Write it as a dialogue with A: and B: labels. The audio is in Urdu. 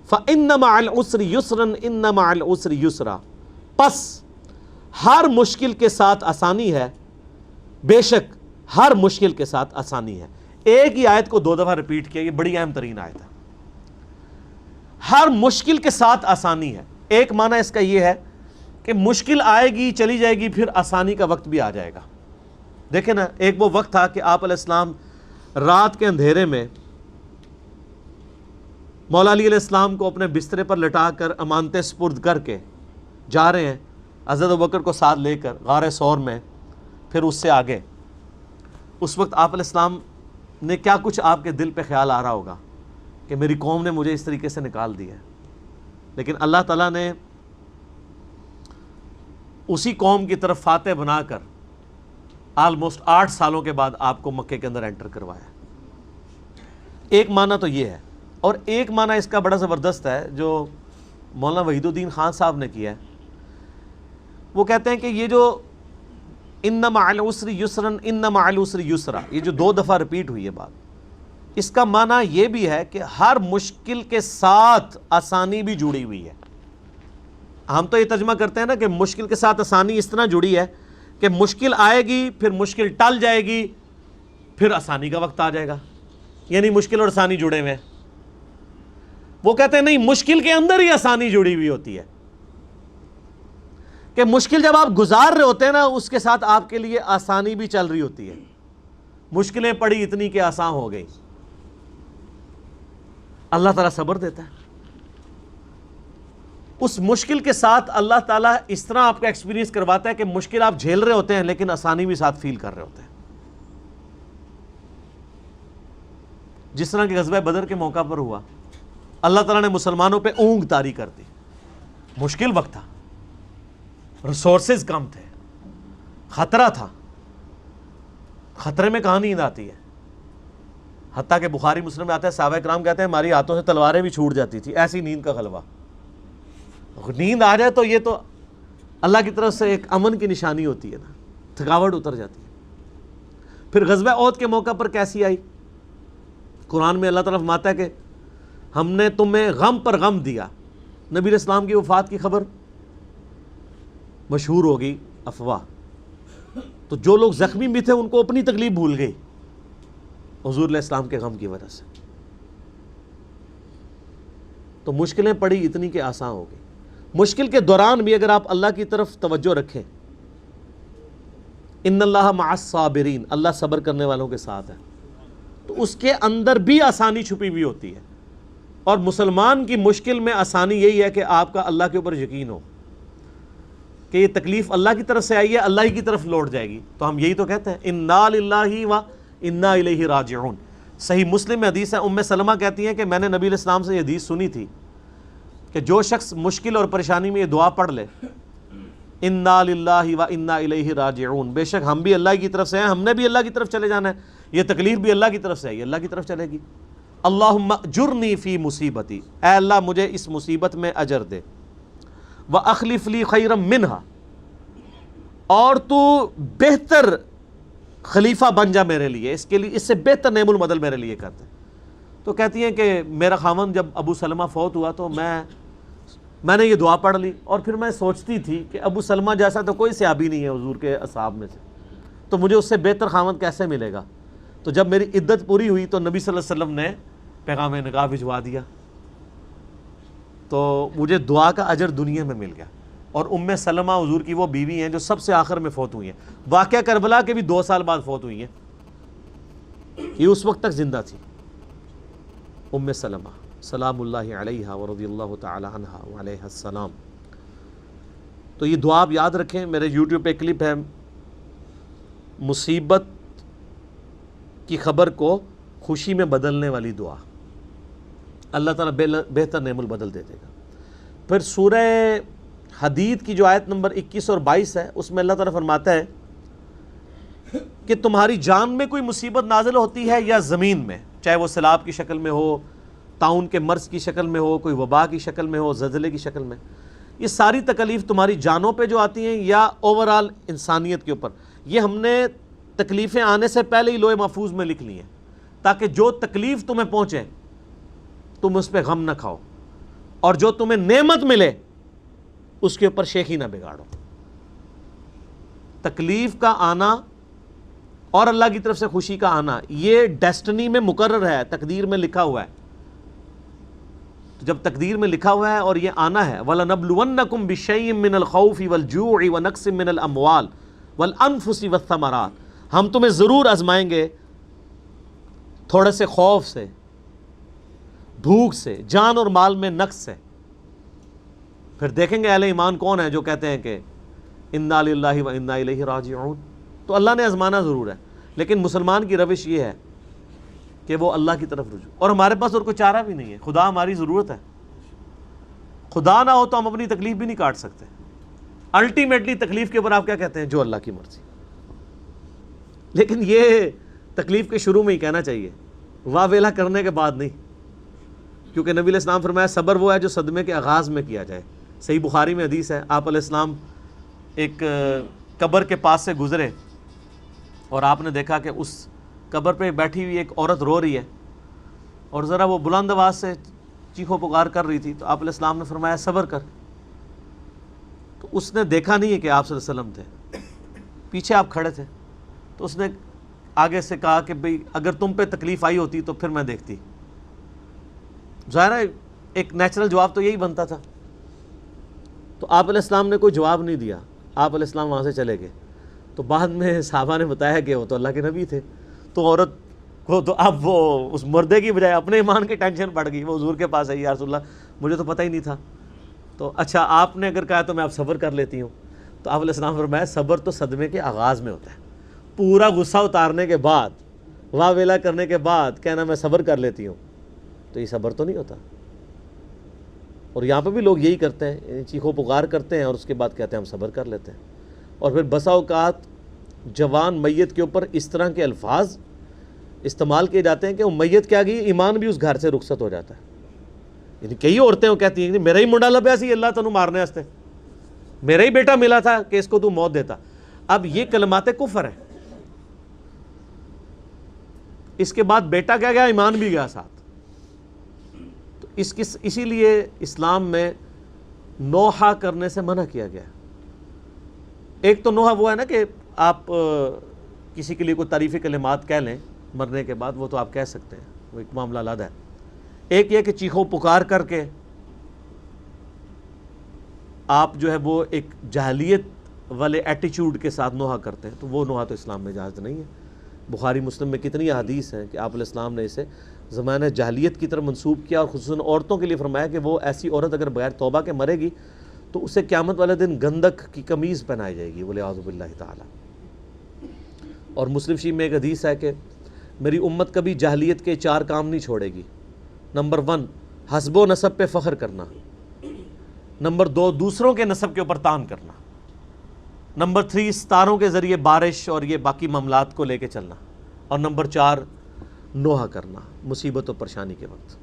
A: فَإِنَّ مَعَ الْعُسْرِ يُسْرًا إِنَّ مَعَ الْعُسْرِ يُسْرًا، پس ہر مشکل کے ساتھ آسانی ہے، بے شک ہر مشکل کے ساتھ آسانی ہے۔ ایک ہی آیت کو 2 دفعہ ریپیٹ کیا، یہ بڑی اہم ترین آیت ہے۔ ہر مشکل کے ساتھ آسانی ہے، ایک معنی اس کا یہ ہے کہ مشکل آئے گی چلی جائے گی، پھر آسانی کا وقت بھی آ جائے گا۔ دیکھیں نا، ایک وہ وقت تھا کہ آپ علیہ السلام رات کے اندھیرے میں مولا علی علیہ السلام کو اپنے بسترے پر لٹا کر امانتیں سپرد کر کے جا رہے ہیں حضرت ابوبکر کو ساتھ لے کر غار ثور میں، پھر اس سے آگے۔ اس وقت آپ علیہ السلام نے کیا کچھ آپ کے دل پہ خیال آ رہا ہوگا کہ میری قوم نے مجھے اس طریقے سے نکال دیا ہے، لیکن اللہ تعالیٰ نے اسی قوم کی طرف فاتح بنا کر آلموسٹ 8 سالوں کے بعد آپ کو مکے کے اندر انٹر کروایا۔ ایک معنی تو یہ ہے، اور ایک معنی اس کا بڑا زبردست ہے جو مولانا وحید الدین خان صاحب نے کیا ہے۔ وہ کہتے ہیں کہ یہ جو ان مع العسر یسرا ان مع العسر یسرا، یہ جو 2 دفعہ ریپیٹ ہوئی ہے بات، اس کا معنی یہ بھی ہے کہ ہر مشکل کے ساتھ آسانی بھی جڑی ہوئی ہے۔ ہم تو یہ ترجمہ کرتے ہیں نا کہ مشکل کے ساتھ آسانی اس طرح جڑی ہے کہ مشکل آئے گی، پھر مشکل ٹل جائے گی، پھر آسانی کا وقت آ جائے گا، یعنی مشکل اور آسانی جڑے ہوئے ہیں۔ وہ کہتے ہیں نہیں، مشکل کے اندر ہی آسانی جڑی ہوئی ہوتی ہے، کہ مشکل جب آپ گزار رہے ہوتے ہیں نا، اس کے ساتھ آپ کے لیے آسانی بھی چل رہی ہوتی ہے۔ مشکلیں پڑی اتنی کہ آسان ہو گئی، اللہ تعالیٰ صبر دیتا ہے۔ اس مشکل کے ساتھ اللہ تعالیٰ اس طرح آپ کا ایکسپیرینس کرواتا ہے کہ مشکل آپ جھیل رہے ہوتے ہیں لیکن آسانی بھی ساتھ فیل کر رہے ہوتے ہیں۔ جس طرح کہ غزوہ بدر کے موقع پر ہوا، اللہ تعالیٰ نے مسلمانوں پہ اونگ طاری کر دی، مشکل وقت تھا، ریسورسز کم تھے، خطرہ تھا، خطرے میں کہاں نیند آتی ہے؟ حتیٰ کہ بخاری مسلم میں آتا ہے صحابہ کرام کہتے ہیں ہماری ہاتھوں سے تلواریں بھی چھوٹ جاتی تھی، ایسی نیند کا غلبہ۔ نیند آ جائے تو یہ تو اللہ کی طرف سے ایک امن کی نشانی ہوتی ہے نا، تھکاوٹ اتر جاتی ہے۔ پھر غزوہ احد کے موقع پر کیسی آئی؟ قرآن میں اللہ تعالیٰ فرماتا ہے کہ ہم نے تمہیں غم پر غم دیا۔ نبی علیہ السلام کی وفات کی خبر مشہور ہو گئی، افواہ، تو جو لوگ زخمی بھی تھے ان کو اپنی تکلیف بھول گئی حضور علیہ السلام کے غم کی وجہ سے۔ تو مشکلیں پڑی اتنی کہ آسان ہو گئی۔ مشکل کے دوران بھی اگر آپ اللہ کی طرف توجہ رکھیں، ان اللہ مع الصابرین، اللہ صبر کرنے والوں کے ساتھ ہے، تو اس کے اندر بھی آسانی چھپی ہوئی ہوتی ہے۔ اور مسلمان کی مشکل میں آسانی یہی ہے کہ آپ کا اللہ کے اوپر یقین ہو کہ یہ تکلیف اللہ کی طرف سے آئی ہے، اللہ ہی کی طرف لوٹ جائے گی۔ تو ہم یہی تو کہتے ہیں انا للہ و انا الیہ راجعون۔ صحیح مسلم میں حدیث ہے، ام سلمہ کہتی ہیں کہ میں نے نبی علیہ السلام سے یہ حدیث سنی تھی کہ جو شخص مشکل اور پریشانی میں یہ دعا پڑھ لے، انا للہ و انا الیہ راجعون، بے شک ہم بھی اللہ کی طرف سے ہیں، ہم نے بھی اللہ کی طرف چلے جانا ہے، یہ تکلیف بھی اللہ کی طرف سے ہے، یہ اللہ کی طرف چلے گی۔ اللہم اجرنی فی مصیبتی، اے اللہ مجھے اس مصیبت میں اجر دے، وَأَخْلِفْ لِي خَيْرًا مِّنْهَا، اور تو بہتر خلیفہ بن جا میرے لیے، اس کے لیے اس سے بہتر نعم المدل میرے لیے کرتے۔ تو کہتی ہیں کہ میرا خاوند جب ابو سلمہ فوت ہوا تو میں نے یہ دعا پڑھ لی، اور پھر میں سوچتی تھی کہ ابو سلمہ جیسا تو کوئی صحابی نہیں ہے حضور کے اصحاب میں سے، تو مجھے اس سے بہتر خاوند کیسے ملے گا؟ تو جب میری عدت پوری ہوئی تو نبی صلی اللہ علیہ وسلم نے پیغام نکاح بھجوا دیا، تو مجھے دعا کا اجر دنیا میں مل گیا۔ اور ام سلمہ حضور کی وہ بیوی ہیں جو سب سے آخر میں فوت ہوئی ہیں، واقعہ کربلا کے بھی 2 سال بعد فوت ہوئی ہیں، یہ اس وقت تک زندہ تھی ام سلمہ سلام اللہ علیہا ورضی اللہ تعالی عنہا وعلیہ السلام۔ تو یہ دعا آپ یاد رکھیں، میرے یوٹیوب پہ کلپ ہے، مصیبت کی خبر کو خوشی میں بدلنے والی دعا، اللہ تعالیٰ بہتر نعم البدل دے دے گا۔ پھر سورہ حدید کی جو آیت نمبر 21 اور 22 ہے، اس میں اللہ تعالیٰ فرماتا ہے کہ تمہاری جان میں کوئی مصیبت نازل ہوتی ہے یا زمین میں، چاہے وہ سیلاب کی شکل میں ہو، طاعون کے مرض کی شکل میں ہو، کوئی وبا کی شکل میں ہو، زلزلے کی شکل میں، یہ ساری تکلیف تمہاری جانوں پہ جو آتی ہیں یا اوورآل انسانیت کے اوپر، یہ ہم نے تکلیفیں آنے سے پہلے ہی لوح محفوظ میں لکھ لی ہیں، تاکہ جو تکلیف تمہیں پہنچے تم اس پہ غم نہ کھاؤ، اور جو تمہیں نعمت ملے اس کے اوپر شیخی نہ بگاڑو۔ تکلیف کا آنا اور اللہ کی طرف سے خوشی کا آنا یہ ڈیسٹنی میں مقرر ہے، تقدیر میں لکھا ہوا ہے۔ تو جب تقدیر میں لکھا ہوا ہے اور یہ آنا ہے، وَلَنَبْلُوَنَّكُمْ بِشَيْءٍ مِّنَ الْخَوْفِ وَالْجُوعِ وَنَقْصٍ مِّنَ الْأَمْوَالِ وَالْأَنفُسِ وَالثَّمَرَاتِ، ہم تمہیں ضرور آزمائیں گے تھوڑے سے خوف سے، بھوک سے، جان اور مال میں نقص سے۔ پھر دیکھیں گے اہل ایمان کون ہیں جو کہتے ہیں کہ اِنَّا لِلَّهِ وَإِنَّا إِلَيْهِ راجعون۔ تو اللہ نے آزمانا ضرور ہے، لیکن مسلمان کی روش یہ ہے کہ وہ اللہ کی طرف رجوع، اور ہمارے پاس اور کوئی چارہ بھی نہیں ہے۔ خدا ہماری ضرورت ہے، خدا نہ ہو تو ہم اپنی تکلیف بھی نہیں کاٹ سکتے۔ الٹیمیٹلی تکلیف کے اوپر آپ کیا کہتے ہیں؟ جو اللہ کی مرضی۔ لیکن یہ تکلیف کے شروع میں ہی کہنا چاہیے، واہ ویلا کرنے کے بعد نہیں، کیونکہ نبی علیہ السلام فرمایا صبر وہ ہے جو صدمے کے آغاز میں کیا جائے۔ صحیح بخاری میں حدیث ہے، آپ علیہ السلام ایک قبر کے پاس سے گزرے اور آپ نے دیکھا کہ اس قبر پہ بیٹھی ہوئی ایک عورت رو رہی ہے اور ذرا وہ بلند آواز سے چیخو پکار کر رہی تھی، تو آپ علیہ السلام نے فرمایا صبر کر۔ تو اس نے دیکھا نہیں ہے کہ آپ صلی اللہ علیہ وسلم تھے، پیچھے آپ کھڑے تھے، تو اس نے آگے سے کہا کہ بھئی اگر تم پہ تکلیف آئی ہوتی تو پھر میں دیکھتی۔ ظاہر ہے ایک نیچرل جواب تو یہی بنتا تھا۔ تو آپ علیہ السلام نے کوئی جواب نہیں دیا، آپ علیہ السلام وہاں سے چلے گئے۔ تو بعد میں صحابہ نے بتایا کہ وہ تو اللہ کے نبی تھے، تو عورت کو تو اب وہ اس مردے کی بجائے اپنے ایمان کی ٹینشن پڑ گئی، وہ حضور کے پاس آئی، یا رسول اللہ مجھے تو پتہ ہی نہیں تھا۔ تو اچھا آپ نے اگر کہا تو میں اب صبر کر لیتی ہوں۔ تو آپ علیہ السلام فرمایا صبر تو صدمے کے آغاز میں ہوتا ہے، پورا غصہ اتارنے کے بعد، واہ ویلا کرنے کے بعد کہنا میں صبر کر لیتی ہوں، تو یہ صبر تو نہیں ہوتا۔ اور یہاں پہ بھی لوگ یہی کرتے ہیں، چیخو پکار کرتے ہیں اور اس کے بعد کہتے ہیں ہم صبر کر لیتے ہیں۔ اور پھر بسا اوقات جوان میت کے اوپر اس طرح کے الفاظ استعمال کیے جاتے ہیں کہ وہ میت کیا گئی، ایمان بھی اس گھر سے رخصت ہو جاتا ہے۔ یعنی کئی عورتیں وہ کہتی ہیں کہ میرا ہی منڈا لبیا سی اللہ تنوں مارنے واسطے، میرا ہی بیٹا ملا تھا کہ اس کو تو موت دیتا۔ اب یہ کلمات کفر ہیں۔ اس کے بعد بیٹا کیا گیا، ایمان بھی گیا ساتھ۔ تو اسی لیے اسلام میں نوحہ کرنے سے منع کیا گیا۔ ایک تو نوحہ وہ ہے نا کہ آپ کسی کے لیے کوئی تعریفی کلمات کہہ لیں مرنے کے بعد، وہ تو آپ کہہ سکتے ہیں، وہ ایک معاملہ علیحدہ ہے۔ ایک یہ کہ چیخو پکار کر کے آپ جو ہے وہ ایک جاہلیت والے ایٹیچیوڈ کے ساتھ نوحہ کرتے ہیں، تو وہ نوحہ تو اسلام میں جائز نہیں ہے۔ بخاری مسلم میں کتنی احادیث ہیں کہ آپ علیہ السلام نے اسے زمانہ جاہلیت کی طرف منسوب کیا، اور خصوصاً عورتوں کے لیے فرمایا کہ وہ ایسی عورت اگر بغیر توبہ کے مرے گی تو اسے قیامت والے دن گندک کی قمیض پہنائی جائے گی، وَلِعَاذُ بِاللَّهِ تعالی۔ اور مسلم شریف میں ایک حدیث ہے کہ میری امت کبھی جاہلیت کے 4 کام نہیں چھوڑے گی۔ نمبر 1 حسب و نسب پہ فخر کرنا، نمبر 2 دوسروں کے نسب کے اوپر تان کرنا، نمبر 3 ستاروں کے ذریعے بارش اور یہ باقی معاملات کو لے کے چلنا، اور نمبر 4 نوحہ کرنا مصیبت و پریشانی کے وقت۔